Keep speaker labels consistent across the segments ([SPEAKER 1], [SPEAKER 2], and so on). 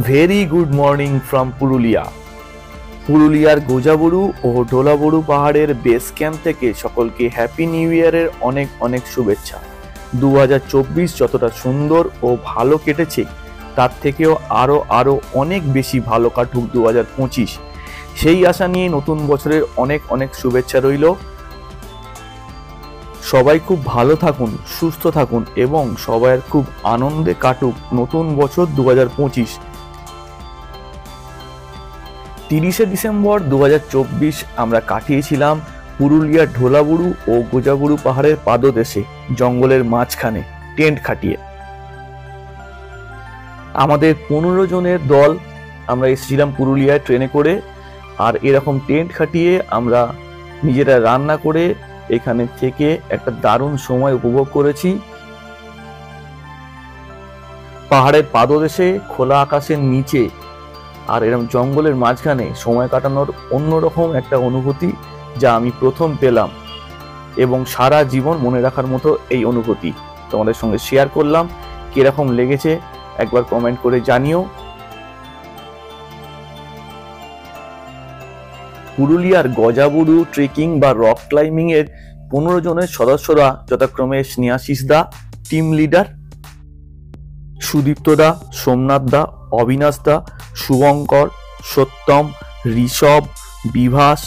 [SPEAKER 1] Very good morning from Purulia. পুরুলিয়ার গোজাবুরু ও ঢোলাবুরু পাহাড়ের base camp থেকে সকলকে হ্যাপি নিউ ইয়ারের অনেক অনেক শুভেচ্ছা। 2024 যতটা সুন্দর ও ভালো কেটেছে তার থেকেও আরো অনেক বেশি ভালো কাটুক 2025। সেই আশা নিয়ে নতুন বছরের অনেক অনেক শুভেচ্ছা রইল। সবাই খুব ভালো থাকুন, সুস্থ থাকুন এবং সবার খুব আনন্দে কাটুক নতুন বছর 2025। 30শে ডিসেম্বর 2024 আমরা কাটিয়েছিলাম পুরুলিয়ার ঢোলাবুরু ও গোজাবুরু পাহাড়ের পাদদেশে জঙ্গলের মাঝখানে টেন্ট খাটিয়ে। আমাদের 15 জনের দল আমরা এসেছিলাম পুরুলিয়ায় ট্রেনে করে, আর এরকম টেন্ট খাটিয়ে আমরা নিজেরা রান্না করে এখানে থেকে একটা দারুণ সময় উপভোগ করেছি। পাহাড়ের পাদদেশে খোলা আকাশের নিচে আর এরকম জঙ্গলের মাঝখানে সময় কাটানোর অন্যরকম একটা অনুভূতি যা আমি প্রথম পেলাম এবং সারা জীবন মনে রাখার মতো এই অনুভূতি তোমাদের সঙ্গে শেয়ার করলাম। কিরকম লেগেছে একবার কমেন্ট করে জানিও। পুরুলিয়ার গজাবুরু ট্রেকিং বা রক ক্লাইম্বিং এর 15 জনের সদস্যরা যথাক্রমে স্নেহাশিস দা টিম লিডার, সুদীপ্ত দা, সোমনাথ দা, অবিনাশ দা, শুভঙ্কর, সত্যম, ঋষভ, বিভাস,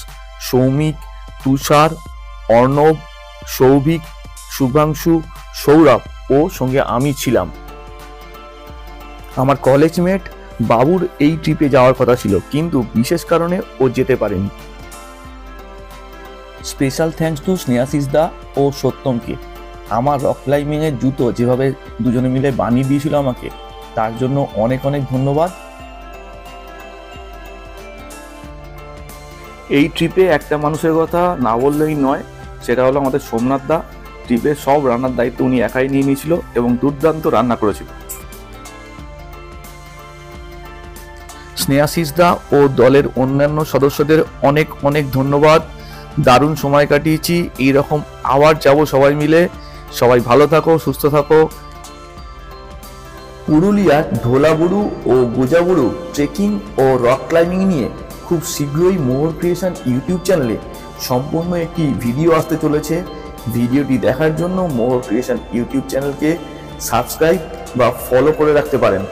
[SPEAKER 1] সৌমিক, তুষার, অর্ণব, সৌভিক, শুভাংশু, সৌরভ ও সঙ্গে আমি ছিলাম। আমার কলেজমেট বাবুর এই ট্রিপে যাওয়ার কথা ছিল, কিন্তু বিশেষ কারণে ও যেতে পারেনি। স্পেশাল থ্যাঙ্কস টু স্নেহাশিস দা ও সত্যমকে। আমার রক ক্লাইম্বিং এর জুতো যেভাবে দুজনে মিলে বানিয়ে দিয়েছিল আমাকে, তার জন্য অনেক অনেক ধন্যবাদ। এই ট্রিপে একটা মানুষের কথা না বললেই নয়, সেটা হলো আমাদের সোমনাথ দা। ট্রিপে সব রান্নার দায়িত্ব উনি একাই নিয়ে নিয়েছিল এবং দুর্দান্ত রান্না করেছিল। স্নেহাশিস দা ও দলের অন্যান্য সদস্যদের অনেক অনেক ধন্যবাদ। দারুণ সময় কাটিয়েছি। এইরকম আবার যাব সবাই মিলে। সবাই ভালো থাকো, সুস্থ থাকো। পুরুলিয়ার ঢোলাবুরু ও গোজাবুরু ট্রেকিং ও রক ক্লাইম্বিং নিয়ে খুব শীঘ্রই মোহর ক্রিয়েশন ইউটিউব চ্যানেলে সম্পূর্ণ একটি ভিডিও আসতে চলেছে। ভিডিওটি দেখার জন্য মোহর ক্রিয়েশন ইউটিউব চ্যানেলকে সাবস্ক্রাইব বা ফলো করে রাখতে পারেন।